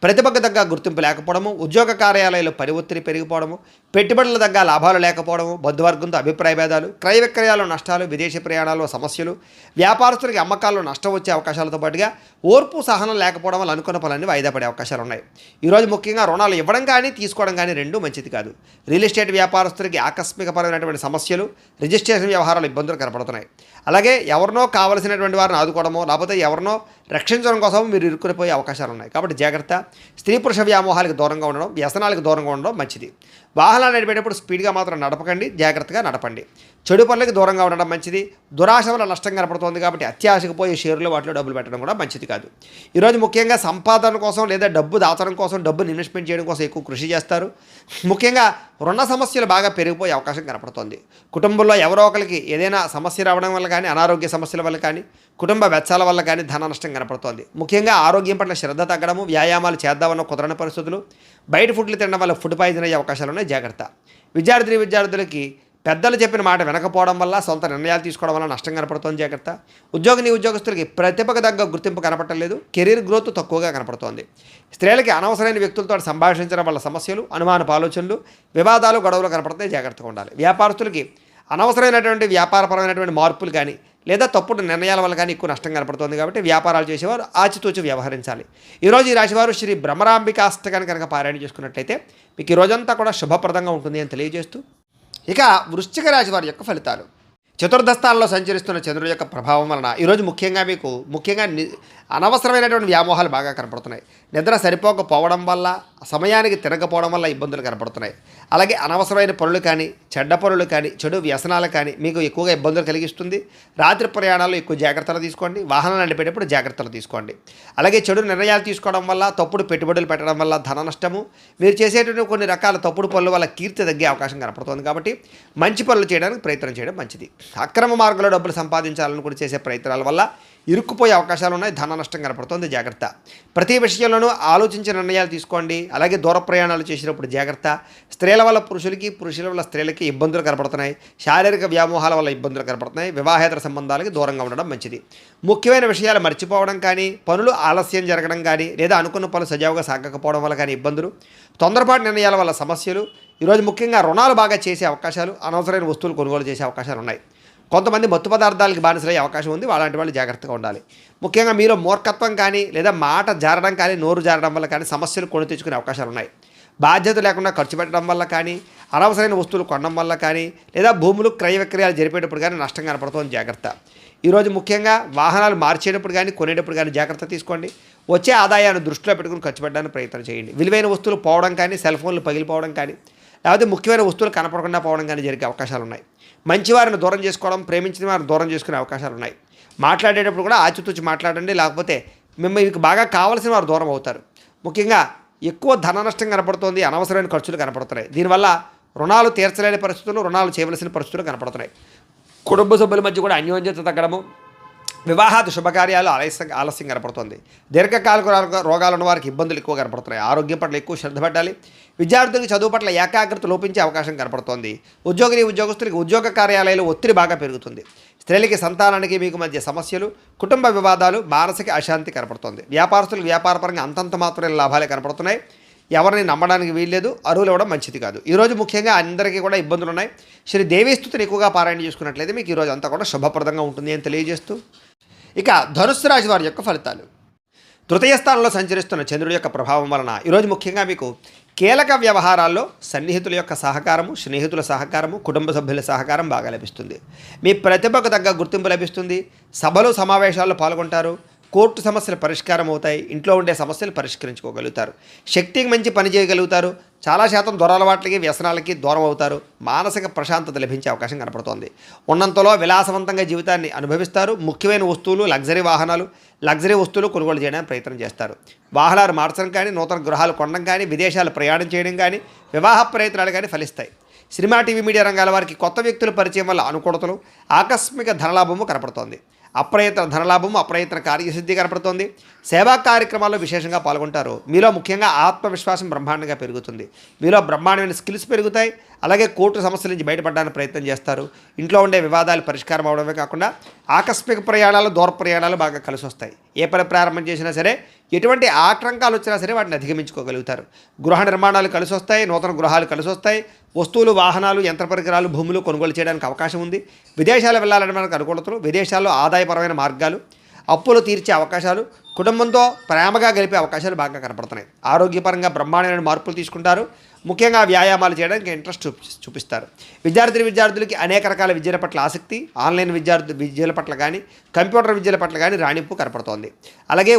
ప్రతిభకు తగ్గ గుర్తింపు లేకపోవడము, ఉద్యోగ కార్యాలయాల్లో పని ఒత్తిడి పెరిగిపోవడము, పెట్టుబడుల తగ్గ లాభాలు లేకపోవడము, బంధువర్గంతో అభిప్రాయ భేదాలు, క్రయ విక్రయాల్లో నష్టాలు, విదేశీ ప్రయాణాల్లో సమస్యలు, వ్యాపారస్తులకి అమ్మకాల్లో నష్టం వచ్చే అవకాశాలతో పాటుగా ఓర్పు సహనం లేకపోవడం వల్ల అనుకున్న పనులన్నీ వాయిదా పడే అవకాశాలు ఉన్నాయి. ఈరోజు ముఖ్యంగా రుణాలు ఇవ్వడం కానీ, తీసుకోవడం కానీ రెండూ మంచిది కాదు. రియల్ ఎస్టేట్ వ్యాపారస్తులకి ఆకస్మికపరమైనటువంటి సమస్యలు, రిజిస్ట్రేషన్ వ్యవహారాలు ఇబ్బందులు కనపడుతున్నాయి. అలాగే ఎవరినో కావలసినటువంటి వారిని ఆదుకోవడమో, లేకపోతే ఎవరినో రక్షించడం కోసం మీరు ఇరుక్కునిపోయే అవకాశాలు ఉన్నాయి. కాబట్టి జాగ్రత్త. స్త్రీ పురుష వ్యామోహాలకు దూరంగా ఉండడం, వ్యసనాలకు దూరంగా ఉండడం మంచిది. వాహనాలు నడిపేటప్పుడు స్పీడ్గా మాత్రం నడపకండి. జాగ్రత్తగా నడపండి. చెడు పనులకు దూరంగా ఉండడం మంచిది. దురాశ వల్ల నష్టం కనపడుతుంది కాబట్టి అత్యాశకు పోయి షేర్లు వాటిలో డబ్బులు పెట్టడం కూడా మంచిది కాదు. ఈరోజు ముఖ్యంగా సంపాదన కోసం లేదా డబ్బు దాచడం కోసం, డబ్బుని ఇన్వెస్ట్మెంట్ చేయడం కోసం ఎక్కువ కృషి చేస్తారు. ముఖ్యంగా రుణ సమస్యలు బాగా పెరిగిపోయే అవకాశం కనపడుతుంది. కుటుంబంలో ఎవరో ఒకరికి ఏదైనా సమస్య రావడం వల్ల కానీ, అనారోగ్య సమస్యల వల్ల కానీ, కుటుంబ వెచ్చాల వల్ల కానీ ధన నష్టం కనపడుతోంది. ముఖ్యంగా ఆరోగ్యం పట్ల శ్రద్ధ తగ్గడము, వ్యాయామాలు చేద్దామన్న కుదరని పరిస్థితులు, బయట ఫుడ్లు తినడం వల్ల ఫుడ్ పాయిజన్ అయ్యే అవకాశాలు ఉన్నాయి. జాగ్రత్త. విద్యార్థులకి పెద్దలు చెప్పిన మాట వినకపోవడం వల్ల, సొంత నిర్ణయాలు తీసుకోవడం వల్ల నష్టం కనపడుతోంది. జాగ్రత్త. ఉద్యోగస్తులకి ప్రతిభకు తగ్గ గుర్తింపు కనపడలేదు. కెరీర్ గ్రోత్ తక్కువగా కనపడుతోంది. స్త్రీలకి అనవసరమైన వ్యక్తులతో సంభాషించడం వల్ల సమస్యలు, అనుమానపు ఆలోచనలు, వివాదాలు, గొడవలు కనపడితే జాగ్రత్తగా ఉండాలి. వ్యాపారస్తులకి అనవసరమైనటువంటి వ్యాపారపరమైనటువంటి మార్పులు కానీ, లేదా తప్పుడు నిర్ణయాల వల్ల కానీ ఎక్కువ నష్టం కనపడుతుంది. కాబట్టి వ్యాపారాలు చేసేవారు ఆచితూచి వ్యవహరించాలి. ఈరోజు ఈ రాశివారు శ్రీ భ్రమరాంబికాష్టకాన్ని కనుక పారాయణ చేసుకున్నట్లయితే మీకు ఈ రోజంతా కూడా శుభప్రదంగా ఉంటుంది అని తెలియజేస్తూ, ఇక వృశ్చిక రాశి వారి యొక్క ఫలితాలు. చతుర్థ స్థానంలో సంచరిస్తున్న చంద్రుడి యొక్క ప్రభావం వలన ఈరోజు ముఖ్యంగా అనవసరమైనటువంటి వ్యామోహాలు బాగా కనపడుతున్నాయి. నిద్ర సరిపోకపోవడం వల్ల, సమయానికి తిరగకపోవడం వల్ల ఇబ్బందులు కనపడుతున్నాయి. అలాగే అనవసరమైన పనులు కానీ, చెడ్డ పనులు కానీ, చెడు వ్యసనాలు కానీ మీకు ఎక్కువగా ఇబ్బందులు కలిగిస్తుంది. రాత్రి ప్రయాణాల్లో ఎక్కువ జాగ్రత్తలు తీసుకోండి. వాహనాలు నడిపేటప్పుడు జాగ్రత్తలు తీసుకోండి. అలాగే చెడు నిర్ణయాలు తీసుకోవడం వల్ల, తప్పుడు పెట్టుబడులు పెట్టడం వల్ల ధన నష్టము, మీరు చేసేటువంటి కొన్ని రకాల తప్పుడు పనుల వల్ల కీర్తి తగ్గే అవకాశం కనపడుతుంది. కాబట్టి మంచి పనులు చేయడానికి ప్రయత్నం చేయడం మంచిది. అక్రమ మార్గంలో డబ్బులు సంపాదించాలని చేసే ప్రయత్నాల వల్ల ఇరుక్కుపోయే అవకాశాలు ఉన్నాయి. ధన నష్టం కనపడుతుంది. జాగ్రత్త. ప్రతి విషయంలోనూ ఆలోచించి నిర్ణయాలు తీసుకోండి. అలాగే దూర ప్రయాణాలు చేసినప్పుడు జాగ్రత్త. స్త్రీల వల్ల పురుషులకి, పురుషుల వల్ల స్త్రీలకి ఇబ్బందులు కనపడుతున్నాయి. శారీరక వ్యామోహాల వల్ల ఇబ్బందులు కనపడుతున్నాయి. వివాహేతర సంబంధాలకి దూరంగా ఉండడం మంచిది. ముఖ్యమైన విషయాలు మర్చిపోవడం కానీ, పనులు ఆలస్యం జరగడం కానీ, లేదా అనుకున్న పనులు సజావుగా సాగకపోవడం వల్ల కానీ ఇబ్బందులు, తొందరపాటు నిర్ణయాల వల్ల సమస్యలు, ఈరోజు ముఖ్యంగా రుణాలు బాగా చేసే అవకాశాలు, అనవసరమైన వస్తువులు కొనుగోలు చేసే అవకాశాలు ఉన్నాయి. కొంతమంది మత్తు పదార్థాలకి బానిసలయ్యే అవకాశం ఉంది. అలాంటి వాళ్ళు జాగ్రత్తగా ఉండాలి. ముఖ్యంగా మీలో మూర్ఖత్వం కానీ, లేదా మాట జారడం కానీ, నోరు జారడం వల్ల కానీ సమస్యలు కొని తెచ్చుకునే అవకాశాలు ఉన్నాయి. బాధ్యత లేకుండా ఖర్చు పెట్టడం వల్ల కానీ, అనవసరమైన వస్తువులు కొనడం వల్ల కానీ, లేదా భూములు క్రయ విక్రయాలు జరిపేటప్పుడు కానీ నష్టం కనపడుతుంది. జాగ్రత్త. ఈరోజు ముఖ్యంగా వాహనాలు మార్చేటప్పుడు కానీ, కొనేటప్పుడు కానీ జాగ్రత్త తీసుకోండి. వచ్చే ఆదాయాన్ని దృష్టిలో పెట్టుకుని ఖర్చు పెట్టడానికి ప్రయత్నం చేయండి. విలువైన వస్తువులు పోవడం కానీ, సెల్ ఫోన్లు పగిలిపోవడం కానీ, లేకపోతే ముఖ్యమైన వస్తువులు కనపడకుండా పోవడం కానీ జరిగే అవకాశాలు ఉన్నాయి. మంచివారిని దూరం చేసుకోవడం, ప్రేమించిన వారిని దూరం చేసుకునే అవకాశాలు ఉన్నాయి. మాట్లాడేటప్పుడు కూడా ఆచితూచి మాట్లాడండి. లేకపోతే మీకు బాగా కావాల్సిన వారు దూరం అవుతారు. ముఖ్యంగా ఎక్కువ ధన నష్టం కనపడుతుంది. అనవసరమైన ఖర్చులు కనపడుతున్నాయి. దీనివల్ల రుణాలు తీర్చలేని పరిస్థితులు, రుణాలు చేయవలసిన పరిస్థితులు కనపడుతున్నాయి. కుటుంబ సభ్యుల మధ్య కూడా అన్యోన్యత తగ్గడము, వివాహాది శుభకార్యాలు ఆలస్యం కనపడుతుంది. దీర్ఘకాలిక రోగాలు ఉన్న వారికి ఇబ్బందులు ఎక్కువ కనపడుతున్నాయి. ఆరోగ్యం పట్ల ఎక్కువ శ్రద్ధ పెట్టాలి. విద్యార్థులకు చదువు పట్ల ఏకాగ్రత లోపించే అవకాశం కనపడుతోంది. ఉద్యోగస్తులకి ఉద్యోగ కార్యాలయాలు ఒత్తిడి బాగా పెరుగుతుంది. స్త్రీలకి, సంతానానికి మీకు మధ్య సమస్యలు, కుటుంబ వివాదాలు, మానసిక అశాంతి కనపడుతుంది. వ్యాపారస్తులకు వ్యాపారపరంగా అంతంత మాత్రమే లాభాలే కనపడుతున్నాయి. ఎవరిని నమ్మడానికి వీల్లేదు. అరువులు ఇవ్వడం మంచిది కాదు. ఈరోజు ముఖ్యంగా అందరికీ కూడా ఇబ్బందులు ఉన్నాయి. శ్రీ దేవీస్తుతిని ఎక్కువగా పారాయణ చేసుకున్నట్లయితే మీకు ఈరోజు అంతా కూడా శుభప్రదంగా ఉంటుంది అని తెలియజేస్తూ, ఇక ధనుస్సు రాశి వారి యొక్క ఫలితాలు. తృతీయ స్థానంలో సంచరిస్తున్న చంద్రుడి యొక్క ప్రభావం వలన ఈరోజు ముఖ్యంగా మీకు కీలక వ్యవహారాల్లో సన్నిహితుల యొక్క సహకారము, స్నేహితుల సహకారము, కుటుంబ సభ్యుల సహకారం బాగా లభిస్తుంది. మీ ప్రతిభకు తగ్గ గుర్తింపు లభిస్తుంది. సభలు, సమావేశాల్లో పాల్గొంటారు. కోర్టు సమస్యలు పరిష్కారం అవుతాయి. ఇంట్లో ఉండే సమస్యలు పరిష్కరించుకోగలుగుతారు. శక్తికి మంచి పని చేయగలుగుతారు. చాలా శాతం దొరలవాట్లకి, వ్యసనాలకి దూరం అవుతారు. మానసిక ప్రశాంతత లభించే అవకాశం కనపడుతోంది. ఉన్నంతలో విలాసవంతంగా జీవితాన్ని అనుభవిస్తారు. ముఖ్యమైన వస్తువులు, లగ్జరీ వస్తువులు కొనుగోలు చేయడానికి ప్రయత్నం చేస్తారు. వాహనాలు మార్చడం కానీ, నూతన గృహాలు కొనడం కానీ, విదేశాలు ప్రయాణం చేయడం కానీ, వివాహ ప్రయత్నాలు కానీ ఫలిస్తాయి. సినిమా, టీవీ, మీడియా రంగాల వారికి కొత్త వ్యక్తుల పరిచయం వల్ల అనుకూలతలు, ఆకస్మిక ధనలాభము కనపడుతోంది. అప్రయత్న ధనలాభము, అప్రయత్న కార్యసిద్ధి కనపడుతోంది. సేవా కార్యక్రమాల్లో విశేషంగా పాల్గొంటారు. మీలో ముఖ్యంగా ఆత్మవిశ్వాసం బ్రహ్మాండంగా పెరుగుతుంది. మీలో బ్రహ్మాండమైన స్కిల్స్ పెరుగుతాయి. అలాగే కోర్టు సమస్యల నుంచి బయటపడడానికి ప్రయత్నం చేస్తారు. ఇంట్లో ఉండే వివాదాలు పరిష్కారం అవడమే కాకుండా ఆకస్మిక ప్రయాణాలు, దూర ప్రయాణాలు బాగా కలిసి వస్తాయి. ఏ పని ప్రారంభం చేసినా సరే, ఎటువంటి ఆటంకాలు వచ్చినా సరే వాటిని అధిగమించుకోగలుగుతారు. గృహ నిర్మాణాలు కలిసి వస్తాయి. నూతన గృహాలు కలిసి వస్తాయి. వస్తువులు, వాహనాలు, యంత్ర పరికరాలు, భూములు కొనుగోలు చేయడానికి అవకాశం ఉంది. విదేశాలు వెళ్ళాలని మనకు అనుకూలతలు, విదేశాల్లో ఆదాయపరమైన మార్గాలు, అప్పులు తీర్చే అవకాశాలు, కుటుంబంతో ప్రేమగా గడిపే అవకాశాలు బాగా కనపడుతున్నాయి. ఆరోగ్యపరంగా బ్రహ్మాండమైన మార్పులు తీసుకుంటారు. ముఖ్యంగా వ్యాయామాలు చేయడానికి ఇంట్రెస్ట్ చూపిస్తారు. విద్యార్థులకి అనేక రకాల విద్యల పట్ల ఆసక్తి, ఆన్లైన్ విద్యల పట్ల కానీ, కంప్యూటర్ విద్యల పట్ల కానీ రాణింపు కనపడుతోంది. అలాగే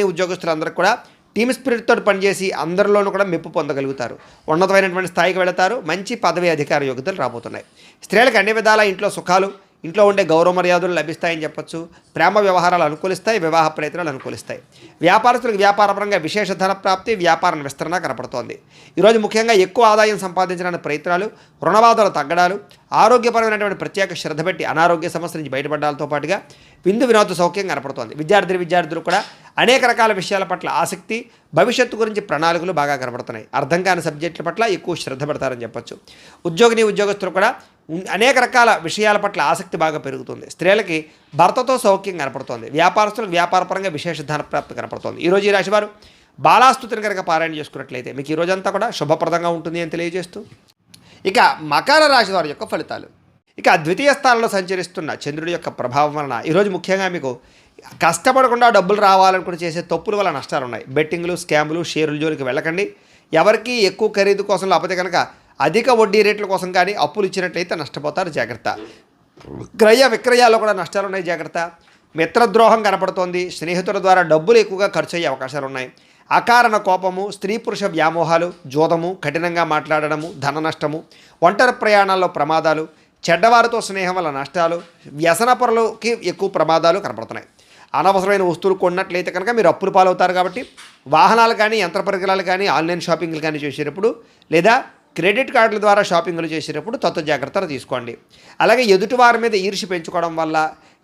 ఉద్యోగస్తులందరూ కూడా టీమ్ స్పిరిట్తో పనిచేసి అందరిలోనూ కూడా మెప్పు పొందగలుగుతారు. ఉన్నతమైనటువంటి స్థాయికి వెళతారు. మంచి పదవి, అధికార యోగ్యతలు రాబోతున్నాయి. స్త్రీలకు అన్ని విధాల ఇంట్లో సుఖాలు, ఇంట్లో ఉండే గౌరవ మర్యాదలు లభిస్తాయని చెప్పొచ్చు. ప్రేమ వ్యవహారాలు అనుకూలిస్తాయి. వివాహ ప్రయత్నాలు అనుకూలిస్తాయి. వ్యాపారస్తులకు వ్యాపారపరంగా విశేష ధన ప్రాప్తి, వ్యాపార విస్తరణ కనపడుతోంది. ఈరోజు ముఖ్యంగా ఎక్కువ ఆదాయం సంపాదించడానికి ప్రయత్నాలు, రుణబాధలు తగ్గడాలు, ఆరోగ్యపరమైనటువంటి ప్రత్యేక శ్రద్ధ పెట్టి అనారోగ్య సమస్యల నుంచి బయటపడడాలతో పాటుగా విందు వినోద సౌఖ్యం కనపడుతోంది. విద్యార్థులు కూడా అనేక రకాల విషయాల పట్ల ఆసక్తి, భవిష్యత్తు గురించి ప్రణాళికలు బాగా కనపడుతున్నాయి. అర్థం కాని సబ్జెక్టుల పట్ల ఎక్కువ శ్రద్ధ పెడతారని చెప్పొచ్చు. ఉద్యోగస్తులు కూడా అనేక రకాల విషయాల పట్ల ఆసక్తి బాగా పెరుగుతుంది. స్త్రీలకి భర్తతో సౌఖ్యం కనపడుతోంది. వ్యాపారస్తులకు వ్యాపారపరంగా విశేష ధన ప్రాప్తి కనపడుతోంది. ఈరోజు ఈ రాశివారు బాలాస్తుతిని కనుక పారాయణ చేసుకున్నట్లయితే మీకు ఈ రోజంతా కూడా శుభప్రదంగా ఉంటుంది అని తెలియజేస్తూ, ఇక మకర రాశి వారి యొక్క ఫలితాలు. ఇక ద్వితీయ స్థానంలో సంచరిస్తున్న చంద్రుడి యొక్క ప్రభావం వలన ఈరోజు ముఖ్యంగా మీకు కష్టపడకుండా డబ్బులు రావాలనుకుని చేసే తప్పుల వల్ల నష్టాలు ఉన్నాయి. బెట్టింగ్లు, స్కాములు, షేర్ల జోలికి వెళ్ళకండి. ఎవరికి ఎక్కువ ఖరీదు కోసం, లేకపోతే కనుక అధిక వడ్డీ రేట్ల కోసం కానీ అప్పులు ఇచ్చినట్లయితే నష్టపోతారు. జాగ్రత్త. క్రయ విక్రయాల్లో కూడా నష్టాలు ఉన్నాయి, జాగ్రత్త. మిత్రద్రోహం కనపడుతోంది. స్నేహితుల ద్వారా డబ్బులు ఎక్కువగా ఖర్చు అయ్యే అవకాశాలు ఉన్నాయి. అకారణ కోపము, స్త్రీ పురుష వ్యామోహాలు, జోదము, కఠినంగా మాట్లాడడము, ధన నష్టము, ఒంటరి ప్రయాణాల్లో ప్రమాదాలు, చెడ్డవారితో స్నేహం వల్ల నష్టాలు, వ్యసన పరులకి ఎక్కువ ప్రమాదాలు కనపడుతున్నాయి. అనవసరమైన వస్తువులు కొన్నట్లయితే కనుక మీరు అప్పులు పాలవుతారు. కాబట్టి వాహనాలు కానీ, యంత్ర పరికరాలు కానీ, ఆన్లైన్ షాపింగ్లు కానీ చేసేటప్పుడు, లేదా క్రెడిట్ కార్డుల ద్వారా షాపింగ్లు చేసేటప్పుడు జాగ్రత్తలు తీసుకోండి. అలాగే ఎదుటివారి మీద ఈర్ష్య పెంచుకోవడం వల్ల,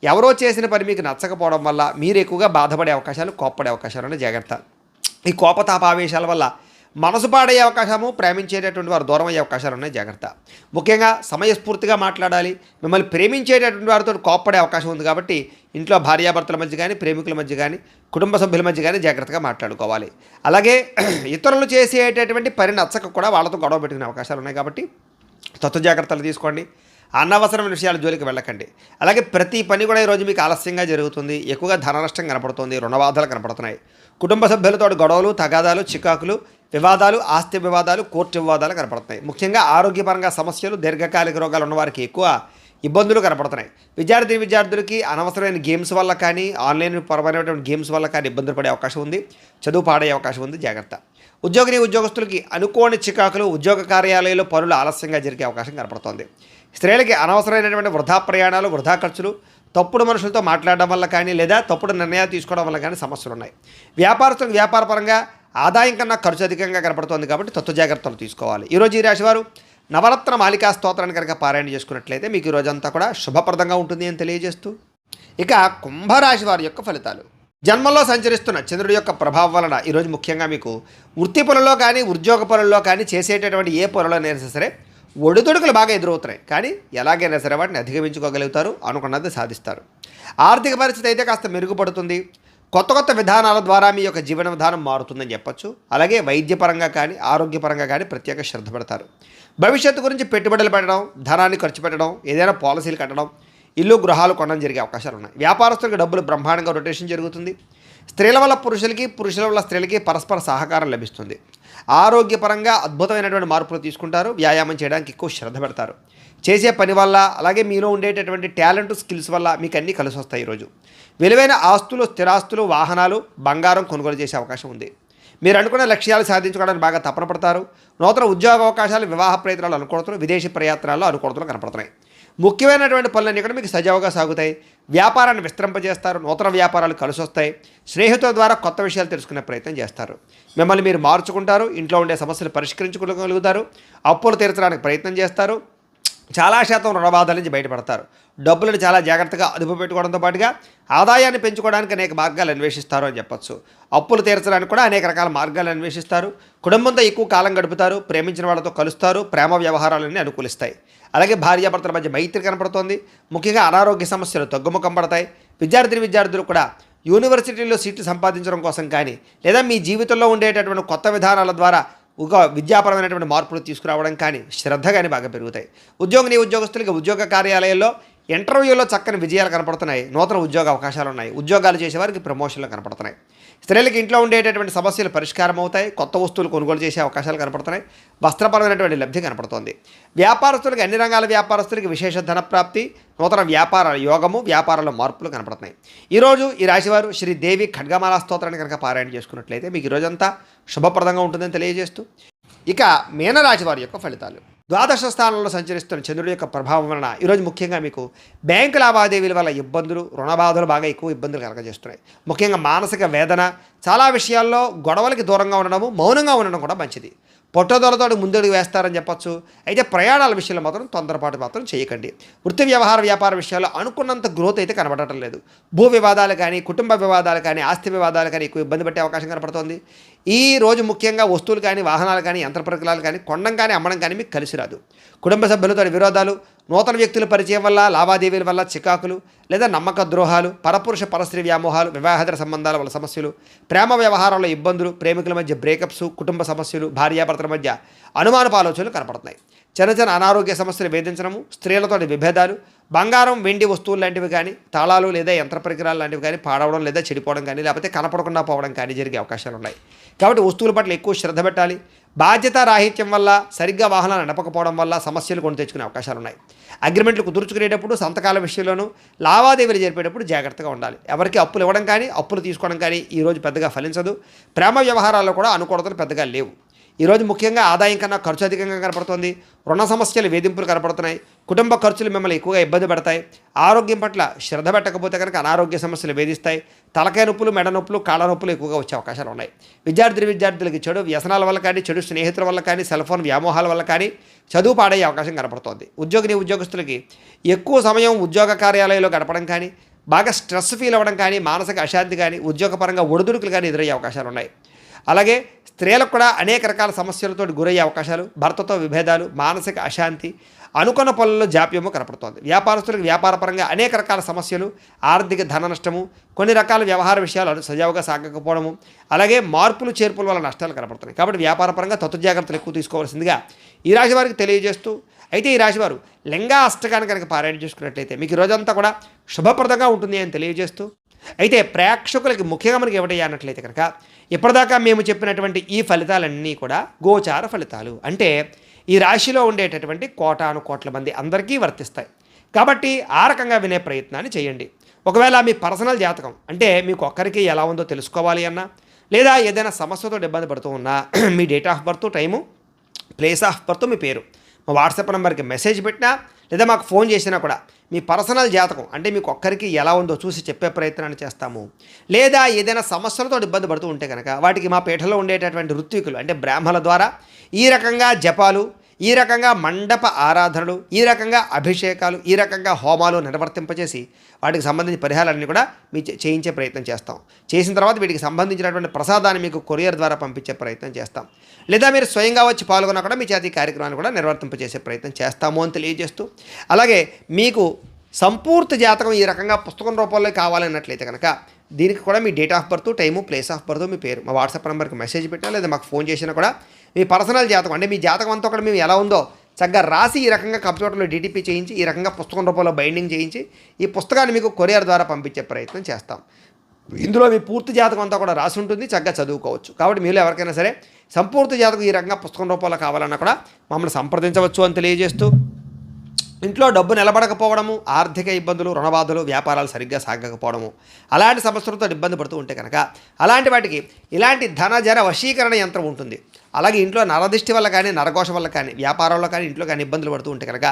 ఎవరో చేసిన పని మీకు నచ్చకపోవడం వల్ల మీరు ఎక్కువగా బాధపడే అవకాశాలు, కోప్పడే అవకాశాలు ఉన్నాయి, జాగ్రత్త. ఈ కోపతాపావేశాల వల్ల మనసు పాడయ్యే అవకాశము, ప్రేమించేటటువంటి వారు దూరం అయ్యే అవకాశాలు ఉన్నాయి, జాగ్రత్త. ముఖ్యంగా సమయస్ఫూర్తిగా మాట్లాడాలి. మిమ్మల్ని ప్రేమించేటటువంటి వారితో కోప్పడే అవకాశం ఉంది. కాబట్టి ఇంట్లో భార్యాభర్తల మధ్య కానీ, ప్రేమికుల మధ్య కానీ, కుటుంబ సభ్యుల మధ్య కానీ జాగ్రత్తగా మాట్లాడుకోవాలి. అలాగే ఇతరులు చేసేటటువంటి పని నచ్చక కూడా వాళ్ళతో గొడవ పెట్టుకునే అవకాశాలు ఉన్నాయి. కాబట్టి జాగ్రత్తలు తీసుకోండి. అనవసరమైన విషయాల జోలికి వెళ్ళకండి. అలాగే ప్రతి పని కూడా ఈరోజు మీకు ఆలస్యంగా జరుగుతుంది. ఎక్కువగా ధన నష్టం కనపడుతుంది, రుణబాధలు కనపడుతున్నాయి. కుటుంబ సభ్యులతో గొడవలు, తగాదాలు, చికాకులు, వివాదాలు, ఆస్తి వివాదాలు, కోర్టు వివాదాలు కనపడుతున్నాయి. ముఖ్యంగా ఆరోగ్యపరంగా సమస్యలు, దీర్ఘకాలిక రోగాలు ఉన్నవారికి ఎక్కువ ఇబ్బందులు కనపడుతున్నాయి. విద్యార్థులకి అనవసరమైన గేమ్స్ వల్ల కానీ, ఆన్లైన్ పరమైనటువంటి గేమ్స్ వల్ల కానీ ఇబ్బందులు పడే అవకాశం ఉంది. చదువు పాడయ్యే అవకాశం ఉంది, జాగ్రత్త. ఉద్యోగస్తులకి అనుకోని చికాకులు, ఉద్యోగ కార్యాలయాల్లో పనులు ఆలస్యంగా జరిగే అవకాశం కనపడుతోంది. స్త్రీలకి అనవసరమైనటువంటి వృధా ప్రయాణాలు, వృధా ఖర్చులు, తప్పుడు మనుషులతో మాట్లాడడం వల్ల కానీ, లేదా తప్పుడు నిర్ణయాలు తీసుకోవడం వల్ల కానీ సమస్యలు ఉన్నాయి. వ్యాపారస్తులకు వ్యాపారపరంగా ఆదాయం కన్నా ఖర్చు అధికంగా కనపడుతోంది. కాబట్టి జాగ్రత్తలు తీసుకోవాలి. ఈరోజు ఈ రాశివారు నవరత్న మాలికా స్తోత్రాన్ని కనుక పారాయణ చేసుకున్నట్లయితే మీకు ఈ రోజంతా కూడా శుభప్రదంగా ఉంటుంది అని తెలియజేస్తూ, ఇక కుంభరాశి వారి యొక్క ఫలితాలు. జన్మంలో సంచరిస్తున్న చంద్రుడి యొక్క ప్రభావం వలన ఈరోజు ముఖ్యంగా మీకు వృత్తి పనుల్లో కానీ, ఉద్యోగ పనుల్లో కానీ, చేసేటటువంటి ఏ పనులైనా సరే ఒడిదుడుకులు బాగా ఎదురవుతున్నాయి. కానీ ఎలాగైనా సరే వాటిని అధిగమించుకోగలుగుతారు, అనుకున్నది సాధిస్తారు. ఆర్థిక పరిస్థితి అయితే కాస్త మెరుగుపడుతుంది. కొత్త విధానాల ద్వారా మీ యొక్క జీవన విధానం మారుతుందని చెప్పచ్చు. అలాగే వైద్యపరంగా కానీ, ఆరోగ్యపరంగా కానీ ప్రత్యేక శ్రద్ధ పెడతారు. భవిష్యత్తు గురించి పెట్టుబడులు పెట్టడం, ధనాన్ని ఖర్చు పెట్టడం, ఏదైనా పాలసీలు కట్టడం, ఇల్లు గృహాలు కొనడం జరిగే అవకాశాలు ఉన్నాయి. వ్యాపారస్తులకు డబ్బులు బ్రహ్మాండంగా రొటేషన్ జరుగుతుంది. స్త్రీల వల్ల పురుషులకి, పురుషుల వల్ల స్త్రీలకి పరస్పర సహకారం లభిస్తుంది. ఆరోగ్యపరంగా అద్భుతమైనటువంటి మార్పులు తీసుకుంటారు. వ్యాయామం చేయడానికి ఎక్కువ శ్రద్ధ పెడతారు. చేసే పని వల్ల, అలాగే మీలో ఉండేటటువంటి టాలెంట్, స్కిల్స్ వల్ల మీకు అన్నీ కలిసి వస్తాయి. ఈరోజు విలువైన ఆస్తులు, స్థిరాస్తులు, వాహనాలు, బంగారం కొనుగోలు చేసే అవకాశం ఉంది. మీరు అనుకున్న లక్ష్యాలు సాధించుకోవడానికి బాగా తపన పడతారు. నూతన ఉద్యోగ అవకాశాలు, వివాహ ప్రయత్నాలు అనుకూలతలు, విదేశీ ప్రయాత్నాల్లో అనుకూలతలు కనపడుతున్నాయి. ముఖ్యమైనటువంటి పనులన్నీ కూడా మీకు సజావుగా సాగుతాయి. వ్యాపారాన్ని విస్తరింపజేస్తారు. నూతన వ్యాపారాలు కలిసి వస్తాయి. స్నేహితుల ద్వారా కొత్త విషయాలు తెలుసుకునే ప్రయత్నం చేస్తారు. మిమ్మల్ని మీరు మార్చుకుంటారు. ఇంట్లో ఉండే సమస్యలు పరిష్కరించుకోగలుగుతారు. అప్పులు తీర్చడానికి ప్రయత్నం చేస్తారు. చాలా శాతం రుణబాధల నుంచి బయటపడతారు. డబ్బులను చాలా జాగ్రత్తగా అదుపు పెట్టుకోవడంతో పాటుగా ఆదాయాన్ని పెంచుకోవడానికి అనేక మార్గాలు అన్వేషిస్తారు అని చెప్పచ్చు. అప్పులు తీర్చడానికి కూడా అనేక రకాల మార్గాలు అన్వేషిస్తారు. కుటుంబంతో ఎక్కువ కాలం గడుపుతారు. ప్రేమించిన వాళ్ళతో కలుస్తారు. ప్రేమ వ్యవహారాలన్నీ అనుకూలిస్తాయి. అలాగే భార్యాభర్తల మధ్య మైత్రి కనపడుతోంది. ముఖ్యంగా అనారోగ్య సమస్యలు తగ్గుముఖం పడతాయి. విద్యార్థులు కూడా యూనివర్సిటీలో సీట్లు సంపాదించడం కోసం కానీ, లేదా మీ జీవితంలో ఉండేటటువంటి కొత్త విధానాల ద్వారా విద్యాపరమైనటువంటి మార్పులు తీసుకురావడం కానీ, శ్రద్ధ కానీ బాగా పెరుగుతాయి. ఉద్యోగస్తులకి ఉద్యోగ కార్యాలయాల్లో ఇంటర్వ్యూలో చక్కని విజయాలు కనపడుతున్నాయి. నూతన ఉద్యోగ అవకాశాలు ఉన్నాయి. ఉద్యోగాలు చేసేవారికి ప్రమోషన్లు కనపడుతున్నాయి. స్త్రీలకు ఇంట్లో ఉండేటటువంటి సమస్యలు పరిష్కారం అవుతాయి. కొత్త వస్తువులు కొనుగోలు చేసే అవకాశాలు కనపడుతున్నాయి. వస్త్రపరమైనటువంటి లబ్ధి కనపడుతోంది. వ్యాపారస్తులకి, అన్ని రంగాల వ్యాపారస్తులకి విశేష ధనప్రాప్తి, నూతన వ్యాపార యోగము, వ్యాపారంలో మార్పులు కనపడుతున్నాయి. ఈరోజు ఈ రాశివారు శ్రీదేవి ఖడ్గమాలా స్తోత్రాన్ని కనుక పారాయణ చేసుకున్నట్లయితే మీకు ఈరోజంతా శుభప్రదంగా ఉంటుందని తెలియజేస్తూ, ఇక మీనరాశి వారి యొక్క ఫలితాలు. ద్వాదశ స్థానంలో సంచరిస్తున్న చంద్రుడి యొక్క ప్రభావం వలన ఈరోజు ముఖ్యంగా మీకు బ్యాంకు లావాదేవీల వల్ల ఇబ్బందులు, రుణబాధలు బాగా ఎక్కువ ఇబ్బందులు కలగజేస్తున్నాయి. ముఖ్యంగా మానసిక వేదన, చాలా విషయాల్లో గొడవలకి దూరంగా ఉండడము, మౌనంగా ఉండడం కూడా మంచిది. పొట్టదొలతో ముందడుగు వేస్తారని చెప్పచ్చు. అయితే ప్రయాణాల విషయంలో మాత్రం తొందరపాటు మాత్రం చేయకండి. వృత్తి వ్యాపార విషయాల్లో అనుకున్నంత గ్రోత్ అయితే కనబడటం లేదు. భూ వివాదాలు కానీ, కుటుంబ వివాదాలు కానీ, ఆస్తి వివాదాలు కానీ ఎక్కువ ఇబ్బంది పెట్టే అవకాశం కనపడుతోంది. ఈ రోజు ముఖ్యంగా వస్తువులు కానీ, వాహనాలు కానీ, యంత్ర పరికరాలు కానీ కొనడం కానీ, అమ్మడం కానీ మీకు కలిసి రాదు. కుటుంబ సభ్యులతో విరోధాలు, నూతన వ్యక్తుల పరిచయం వల్ల, లావాదేవీల వల్ల చికాకులు, లేదా నమ్మక ద్రోహాలు, పరపురుష పరస్త్రీ వ్యామోహాలు, వివాహేతర సంబంధాల వల్ల సమస్యలు, ప్రేమ వ్యవహారాల్లో ఇబ్బందులు, ప్రేమికుల మధ్య బ్రేకప్స్, కుటుంబ సమస్యలు, భార్యాభర్తల మధ్య అనుమానపు ఆలోచనలు కనపడుతున్నాయి. చిన్న చిన్న అనారోగ్య సమస్యలు వేధించడము, స్త్రీలతోటి విభేదాలు, బంగారం వెండి వస్తువులు లాంటివి కానీ, తాళాలు లేదా యంత్ర పరికరాలు లాంటివి కానీ పాడవడం లేదా చెడిపోవడం కానీ, లేకపోతే కనపడకుండా పోవడం కానీ జరిగే అవకాశాలు ఉన్నాయి. కాబట్టి వస్తువుల పట్ల ఎక్కువ శ్రద్ధ పెట్టాలి. బాధ్యత రాహిత్యం వల్ల, సరిగ్గా వాహనాలు నడపకపోవడం వల్ల సమస్యలు కొని తెచ్చుకునే అవకాశాలు ఉన్నాయి. అగ్రిమెంట్లు కుదుర్చుకునేటప్పుడు, సంతకాల విషయంలోనూ, లావాదేవీలు జరిపేటప్పుడు జాగ్రత్తగా ఉండాలి. ఎవరికి అప్పులు ఇవ్వడం కానీ, అప్పులు తీసుకోవడం కానీ ఈరోజు పెద్దగా ఫలించదు. ప్రేమ వ్యవహారాల్లో కూడా అనుకూలతలు పెద్దగా లేవు. ఈరోజు ముఖ్యంగా ఆదాయం కన్నా ఖర్చు అధికంగా కనపడుతోంది. రుణ సమస్యలు, వేధింపులు కనపడుతున్నాయి. కుటుంబ ఖర్చులు మిమ్మల్ని ఎక్కువగా ఇబ్బంది పెడతాయి. ఆరోగ్యం పట్ల శ్రద్ధ పెట్టకపోతే కనుక అనారోగ్య సమస్యలు వేధిస్తాయి. తలకాయ నొప్పులు, మెడ నొప్పులు, కాళ్ళ నొప్పులు ఎక్కువగా వచ్చే అవకాశాలు ఉన్నాయి. విద్యార్థులకి చెడు వ్యసనాల వల్ల కానీ, చెడు స్నేహితుల వల్ల కానీ, సెల్ ఫోన్ వ్యామోహాల వల్ల కానీ చదువు పాడయ్యే అవకాశం కనపడుతోంది. ఉద్యోగస్తులకి ఎక్కువ సమయం ఉద్యోగ కార్యాలయంలో గడపడం కానీ, బాగా స్ట్రెస్ ఫీల్ అవ్వడం కానీ, మానసిక అశాంతి కానీ, ఉద్యోగపరంగా ఒడిదుడుకులు కానీ ఎదురయ్యే అవకాశాలు ఉన్నాయి. అలాగే స్త్రీలకు కూడా అనేక రకాల సమస్యలతో గురయ్యే అవకాశాలు, భర్తతో విభేదాలు, మానసిక అశాంతి, అనుకున్న పనుల్లో జాప్యము కనపడుతోంది. వ్యాపారస్తులకు వ్యాపారపరంగా అనేక రకాల సమస్యలు, ఆర్థిక ధన నష్టము, కొన్ని రకాల వ్యవహార విషయాలు సజావుగా సాగకపోవడము, అలాగే మార్పులు చేర్పుల వల్ల నష్టాలు కనపడుతున్నాయి. కాబట్టి వ్యాపారపరంగా జాగ్రత్తలు ఎక్కువ తీసుకోవాల్సిందిగా ఈ రాశి వారికి తెలియజేస్తూ, అయితే ఈ రాశివారు లింగా అష్టకాన్ని కనుక పారాయణ చేసుకున్నట్లయితే మీకు ఈ రోజంతా కూడా శుభప్రదంగా ఉంటుంది అని తెలియజేస్తూ, అయితే ప్రేక్షకులకి ముఖ్యంగా మనకి ఏమిటయ్యా అన్నట్లయితే కనుక ఇప్పటిదాకా మేము చెప్పినటువంటి ఈ ఫలితాలన్నీ కూడా గోచార ఫలితాలు, అంటే ఈ రాశిలో ఉండేటటువంటి కోటాను కోట్ల మంది అందరికీ వర్తిస్తాయి. కాబట్టి ఆ రకంగా వినే ప్రయత్నాన్ని చేయండి. ఒకవేళ మీ పర్సనల్ జాతకం అంటే మీకు ఒక్కరికి ఎలా ఉందో తెలుసుకోవాలి అన్నా, లేదా ఏదైనా సమస్యతో ఇబ్బంది పడుతూ ఉన్నా మీ date of birth, time, place of birth, మీ పేరు మా వాట్సాప్ నెంబర్కి మెసేజ్ పెట్టినా లేదా మాకు ఫోన్ చేసినా కూడా మీ పర్సనల్ జాతకం అంటే మీకు ఒక్కరికి ఎలా ఉందో చూసి చెప్పే ప్రయత్నాన్ని చేస్తాము. లేదా ఏదైనా సమస్యలతో ఇబ్బంది పడుతూ ఉంటే కనుక వాటికి మా పీఠలో ఉండేటటువంటి ఋత్వికులు అంటే బ్రాహ్మణుల ద్వారా ఈ రకంగా జపాలు, ఈ రకంగా మండప ఆరాధనలు, ఈ రకంగా అభిషేకాలు, ఈ రకంగా హోమాలు నిర్వర్తింపచేసి వాటికి సంబంధించిన పరిహారాలన్నీ కూడా మీ చేయించే ప్రయత్నం చేస్తాం. చేసిన తర్వాత వీటికి సంబంధించినటువంటి ప్రసాదాన్ని మీకు కొరియర్ ద్వారా పంపించే ప్రయత్నం చేస్తాం. లేదా మీరు స్వయంగా వచ్చి పాల్గొన్నా కూడా మీ చేతి కార్యక్రమాన్ని కూడా నిర్వర్తింపచేసే ప్రయత్నం చేస్తాము అని తెలియజేస్తూ, అలాగే మీకు సంపూర్తి జాతకం ఈ రకంగా పుస్తకం రూపంలో కావాలన్నట్లయితే కనుక దీనికి కూడా మీ date of birth, time, place of birth, మీ పేరు మా వాట్సాప్ నెంబర్కి మెసేజ్ పెట్టినా లేదా మాకు ఫోన్ చేసినా కూడా మీ పర్సనల్ జాతకం అంటే మీ జాతకం అంతా కూడా మేము ఎలా ఉందో చక్కగా రాసి ఈ రకంగా కంప్యూటర్లో డీటీపీ చేయించి ఈ రకంగా పుస్తకం రూపంలో బైండింగ్ చేయించి ఈ పుస్తకాన్ని మీకు కొరియర్ ద్వారా పంపించే ప్రయత్నం చేస్తాం. ఇందులో మీ పూర్తి జాతకం అంతా కూడా రాసి ఉంటుంది, చక్కగా చదువుకోవచ్చు. కాబట్టి మీరు ఎవరికైనా సరే సంపూర్తి జాతకం ఈ రకంగా పుస్తకం రూపంలో కావాలన్నా కూడా మమ్మల్ని సంప్రదించవచ్చు అని తెలియజేస్తూ, ఇంట్లో డబ్బు నిలబడకపోవడము, ఆర్థిక ఇబ్బందులు, రుణబాధలు, వ్యాపారాలు సరిగ్గా సాగకపోవడము, అలాంటి సమస్యలతో ఇబ్బంది పడుతూ ఉంటే కనుక అలాంటి వాటికి ఇలాంటి ధనజర వశీకరణ యంత్రం ఉంటుంది. అలాగే ఇంట్లో నరదిష్టి వల్ల కానీ, నరఘోష వల్ల కానీ, వ్యాపారంలో కానీ, ఇంట్లో కానీ ఇబ్బందులు పడుతూ ఉంటే కనుక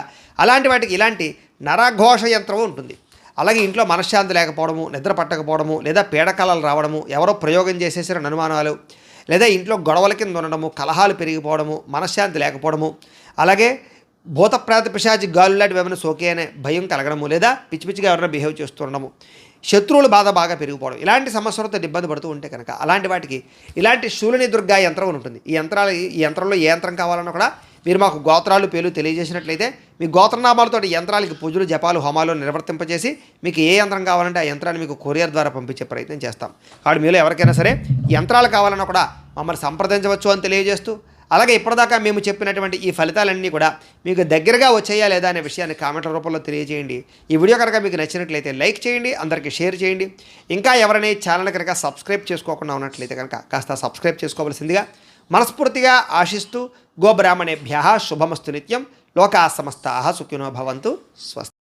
అలాంటి వాటికి ఇలాంటి నరఘోష యంత్రం ఉంటుంది. అలాగే ఇంట్లో మనశ్శాంతి లేకపోవడము, నిద్ర పట్టకపోవడము, లేదా పీడకలలు రావడము, ఎవరో ప్రయోగం చేసేసిన అనుమానాలు, లేదా ఇంట్లో గొడవల కింద ఉండడము, కలహాలు పెరిగిపోవడము, మనశ్శాంతి లేకపోవడము, అలాగే భూత ప్రేత పిశాచి గాలు లాంటివి ఏమైనా సోకే అనే భయం కలగడము, లేదా పిచ్చి పిచ్చిగా ఎవరైనా బిహేవ్ చేస్తుండడము, శత్రువుల బాధ బాగా పెరిగిపోవడం, ఇలాంటి సమస్యలతో ఇబ్బంది పడుతూ ఉంటే కనుక అలాంటి వాటికి ఇలాంటి శూలిని దుర్గా యంత్రం ఉంటుంది. ఈ యంత్రంలో ఏ యంత్రం కావాలన్నా కూడా మీరు మాకు గోత్రాలు, పేర్లు తెలియజేసినట్లయితే మీ గోత్రనామాలతో యంత్రాలకి పూజలు, జపాలు, హోమాలు నిర్వర్తింపజేసి మీకు ఏ యంత్రం కావాలంటే ఆ యంత్రాన్ని మీకు కొరియర్ ద్వారా పంపించే ప్రయత్నం చేస్తాం. కాబట్టి మీలో ఎవరికైనా సరే యంత్రాలు కావాలన్నా కూడా మమ్మల్ని సంప్రదించవచ్చు అని తెలియజేస్తూ, అలాగే ఇప్పటిదాకా మేము చెప్పినటువంటి ఈ ఫలితాలన్నీ కూడా మీకు దగ్గరగా వచ్చాయా లేదా అనే విషయాన్ని కామెంట్ల రూపంలో తెలియజేయండి. ఈ వీడియో కనుక మీకు నచ్చినట్లయితే లైక్ చేయండి, అందరికీ షేర్ చేయండి. ఇంకా ఎవరైనా ఛానల్ కనుక సబ్స్క్రైబ్ చేసుకోకుండా ఉన్నట్లయితే కనుక కాస్త సబ్స్క్రైబ్ చేసుకోవాల్సిందిగా మనస్ఫూర్తిగా ఆశిస్తూ, గోబ్రాహ్మణేభ్యః శుభమస్తు నిత్యం, లోకా సమస్తాః సుఖినో భవంతు, స్వస్తి.